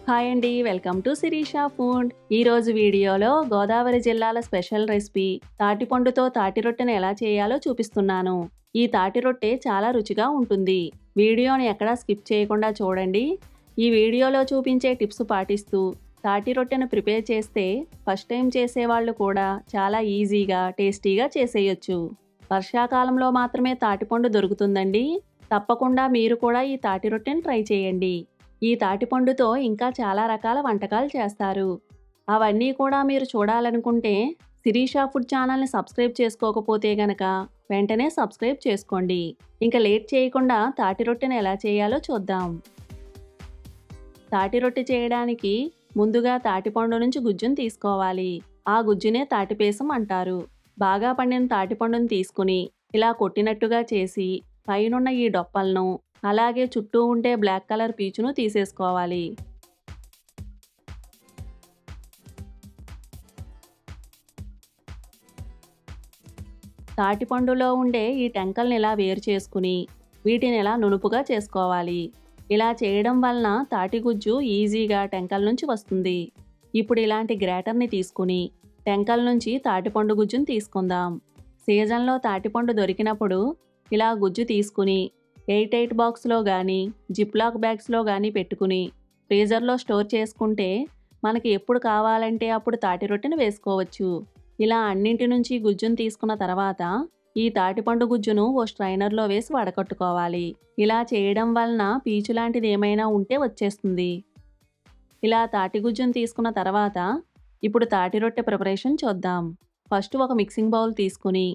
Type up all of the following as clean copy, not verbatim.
Hi అండి, welcome to Sirisha food. ఈరోజు వీడియోలో గోదావరి జిల్లాల స్పెషల్ రెసిపీ తాటిపండుతో తాటి రొట్టెను ఎలా చేయాలో చూపిస్తున్నాను. ఈ తాటి రొట్టె చాలా రుచిగా ఉంటుంది. వీడియోని ఎక్కడా స్కిప్ చేయకుండా చూడండి. ఈ వీడియోలో చూపించే టిప్స్ పాటిస్తూ తాటి రొట్టెను ప్రిపేర్ చేస్తే ఫస్ట్ టైం చేసేవాళ్ళు కూడా చాలా ఈజీగా టేస్టీగా చేసేయొచ్చు. వర్షాకాలంలో మాత్రమే తాటిపండు దొరుకుతుందండి. తప్పకుండా మీరు కూడా ఈ తాటి రొట్టెను ట్రై చేయండి. ఈ తాటిపండుతో ఇంకా చాలా రకాల వంటకాలు చేస్తారు. అవన్నీ కూడా మీరు చూడాలనుకుంటే శిరీష ఫుడ్ ఛానల్ని సబ్స్క్రైబ్ చేసుకోకపోతే గనక వెంటనే సబ్స్క్రైబ్ చేసుకోండి. ఇంకా లేట్ చేయకుండా తాటి రొట్టెను ఎలా చేయాలో చూద్దాం. తాటి రొట్టె చేయడానికి ముందుగా తాటిపండు నుంచి గుజ్జును తీసుకోవాలి. ఆ గుజ్జునే తాటిపేసం అంటారు. బాగా పండిన తాటిపండును తీసుకుని ఇలా కొట్టినట్టుగా చేసి పైనున్న ఈ డొప్పలను అలాగే చుట్టూ ఉండే బ్లాక్ కలర్ పీచును తీసేసుకోవాలి. తాటిపండులో ఉండే ఈ టెంకల్ని ఇలా వేరు చేసుకుని వీటిని ఇలా నునుపుగా చేసుకోవాలి. ఇలా చేయడం వలన తాటిగుజ్జు ఈజీగా టెంకల్ నుంచి వస్తుంది. ఇప్పుడు ఇలాంటి గ్రేటర్ని తీసుకుని టెంకల్ నుంచి తాటిపండు గుజ్జును తీసుకుందాం. సీజన్లో తాటిపండు దొరికినప్పుడు ఇలా గుజ్జు తీసుకుని ఎయిట్ బాక్స్లో కానీ జిప్లాక్ బ్యాగ్స్లో కానీ పెట్టుకుని ఫ్రీజర్లో స్టోర్ చేసుకుంటే మనకి ఎప్పుడు కావాలంటే అప్పుడు తాటి రొట్టెను వేసుకోవచ్చు. ఇలా అన్నింటి నుంచి గుజ్జును తీసుకున్న తర్వాత ఈ తాటిపండు గుజ్జును ఓ స్ట్రైనర్లో వేసి వడకట్టుకోవాలి. ఇలా చేయడం వలన పీచు లాంటిది ఏమైనా ఉంటే వచ్చేస్తుంది. ఇలా తాటి గుజ్జును తీసుకున్న తర్వాత ఇప్పుడు తాటి రొట్టె ప్రిపరేషన్ చూద్దాం. ఫస్ట్ ఒక మిక్సింగ్ బౌల్ తీసుకుని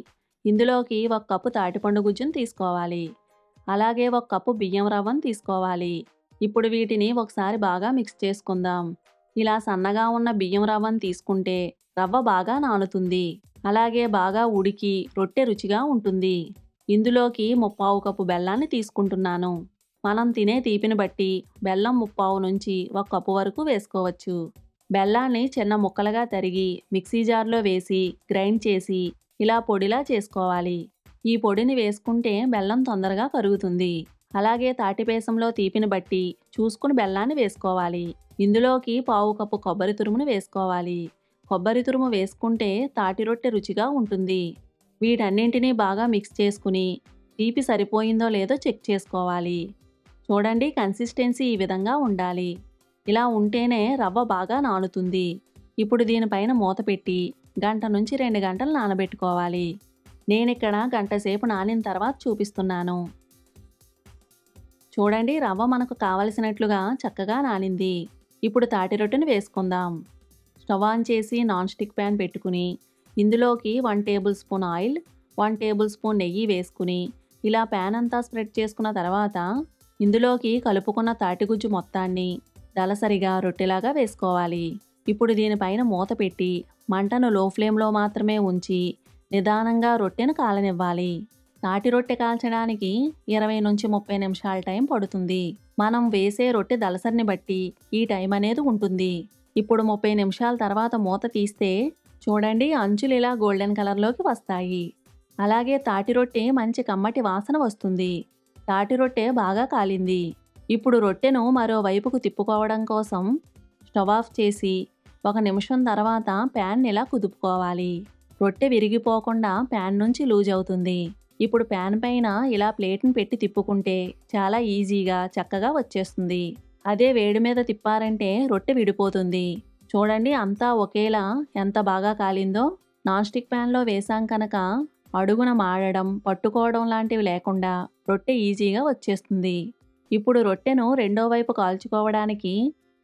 ఇందులోకి 1 కప్పు తాటిపండు గుజ్జును తీసుకోవాలి. అలాగే 1 కప్పు బియ్యం రవ్వను తీసుకోవాలి. ఇప్పుడు వీటిని ఒకసారి బాగా మిక్స్ చేసుకుందాం. ఇలా సన్నగా ఉన్న బియ్యం రవ్వను తీసుకుంటే రవ్వ బాగా నానుతుంది. అలాగే బాగా ఉడికి రొట్టె రుచిగా ఉంటుంది. ఇందులోకి 1/4 కప్పు బెల్లాన్ని తీసుకుంటున్నాను. మనం తినే తీపిని బట్టి బెల్లం 1/4 నుంచి 1 కప్పు వరకు వేసుకోవచ్చు. బెల్లాన్ని చిన్న ముక్కలుగా తరిగి మిక్సీ జార్లో వేసి గ్రైండ్ చేసి ఇలా పొడిలా చేసుకోవాలి. ఈ పొడిని వేసుకుంటే బెల్లం తొందరగా కరుగుతుంది. అలాగే తాటిపేసంలో తీపిని బట్టి చూసుకుని బెల్లాన్ని వేసుకోవాలి. ఇందులోకి 1/4 కప్పు కొబ్బరి తురుమును వేసుకోవాలి. కొబ్బరి తురుము వేసుకుంటే తాటి రొట్టె రుచిగా ఉంటుంది. వీటన్నింటినీ బాగా మిక్స్ చేసుకుని తీపి సరిపోయిందో లేదో చెక్ చేసుకోవాలి. చూడండి, కన్సిస్టెన్సీ ఈ విధంగా ఉండాలి. ఇలా ఉంటేనే రవ్వ బాగా నానుతుంది. ఇప్పుడు దీనిపైన మూత పెట్టి 1 నుంచి 2 గంటలు నానబెట్టుకోవాలి. నేనిక్కడ 1 గంట సేపు నానిన తర్వాత చూపిస్తున్నాను. చూడండి, రవ్వ మనకు కావలసినట్లుగా చక్కగా నానింది. ఇప్పుడు తాటి రొట్టెను వేసుకుందాం. స్టవ్ ఆన్ చేసి నాన్ స్టిక్ ప్యాన్ పెట్టుకుని ఇందులోకి 1 table spoon oil 1 table spoon నెయ్యి వేసుకుని ఇలా ప్యాన్ అంతా స్ప్రెడ్ చేసుకున్న తర్వాత ఇందులోకి కలుపుకున్న తాటిగుజ్జు మొత్తాన్ని దలసరిగా రొట్టెలాగా వేసుకోవాలి. ఇప్పుడు దీనిపైన మూత పెట్టి మంటను లో ఫ్లేమ్లో మాత్రమే ఉంచి నిదానంగా రొట్టెను కాలనివ్వాలి. తాటి రొట్టె కాల్చడానికి 20 నుంచి 30 నిమిషాల టైం పడుతుంది. మనం వేసే రొట్టె దలసరిని బట్టి ఈ టైం అనేది ఉంటుంది. ఇప్పుడు 30 నిమిషాల తర్వాత మూత తీస్తే చూడండి, అంచులు ఇలా గోల్డెన్ కలర్లోకి వస్తాయి. అలాగే తాటి రొట్టె మంచి కమ్మటి వాసన వస్తుంది. తాటి రొట్టె బాగా కాలింది. ఇప్పుడు రొట్టెను మరో వైపుకు తిప్పుకోవడం కోసం స్టవ్ ఆఫ్ చేసి 1 నిమిషం తర్వాత ప్యాన్ ఇలా కుదుపుకోవాలి. రొట్టె విరిగిపోకుండా ప్యాన్ నుంచి లూజ్ అవుతుంది. ఇప్పుడు ప్యాన్ పైన ఇలా ప్లేట్ని పెట్టి తిప్పుకుంటే చాలా ఈజీగా చక్కగా వచ్చేస్తుంది. అదే వేడి మీద తిప్పారంటే రొట్టె విడిపోతుంది. చూడండి, అంతా ఒకేలా ఎంత బాగా కాలిందో. నాన్ స్టిక్ ప్యాన్లో వేసాం కనుక అడుగున మాడడం పట్టుకోవడం లాంటివి లేకుండా రొట్టె ఈజీగా వచ్చేస్తుంది. ఇప్పుడు రొట్టెను రెండో వైపు కాల్చుకోవడానికి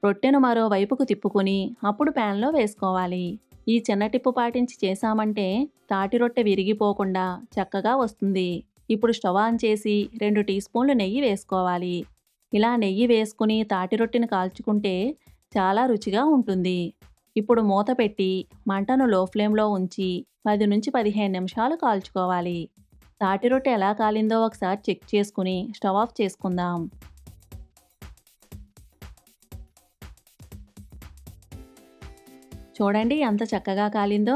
రొట్టెను మరో వైపుకు తిప్పుకొని అప్పుడు ప్యాన్లో వేసుకోవాలి. ఈ చిన్న టిప్పు పాటించి చేశామంటే తాటి రొట్టె విరిగిపోకుండా చక్కగా వస్తుంది. ఇప్పుడు స్టవ్ ఆన్ చేసి 2 టీ స్పూన్లు నెయ్యి వేసుకోవాలి. ఇలా నెయ్యి వేసుకుని తాటి రొట్టెను కాల్చుకుంటే చాలా రుచిగా ఉంటుంది. ఇప్పుడు మూత పెట్టి మంటను లో ఫ్లేమ్లో ఉంచి 10 నుంచి 15 నిమిషాలు కాల్చుకోవాలి. తాటి రొట్టె ఎలా కాలిందో ఒకసారి చెక్ చేసుకుని స్టవ్ ఆఫ్ చేసుకుందాం. చూడండి, ఎంత చక్కగా కాలిందో.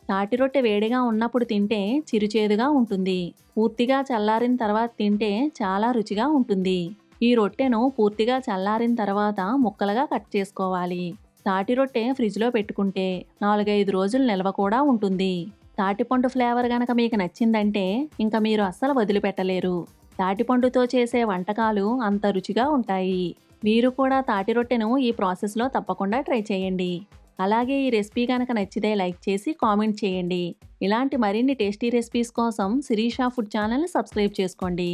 తాటి రొట్టె వేడిగా ఉన్నప్పుడు తింటే చిరుచేదుగా ఉంటుంది. పూర్తిగా చల్లారిన తర్వాత తింటే చాలా రుచిగా ఉంటుంది. ఈ రొట్టెను పూర్తిగా చల్లారిన తర్వాత ముక్కలుగా కట్ చేసుకోవాలి. తాటి రొట్టె ఫ్రిడ్జ్లో పెట్టుకుంటే 4-5 రోజులు నిల్వ కూడా ఉంటుంది. తాటిపండు ఫ్లేవర్ గనక మీకు నచ్చిందంటే ఇంకా మీరు అస్సలు వదిలిపెట్టలేరు. తాటిపండుతో చేసే వంటకాలు అంత రుచిగా ఉంటాయి. మీరు కూడా తాటి రొట్టెను ఈ ప్రాసెస్లో తప్పకుండా ట్రై చేయండి. అలాగే ఈ రెసిపీ కనుక నచ్చితే లైక్ చేసి కామెంట్ చేయండి. ఇలాంటి మరిన్ని టేస్టీ రెసిపీస్ కోసం శిరీష ఫుడ్ ఛానల్ని సబ్స్క్రైబ్ చేసుకోండి.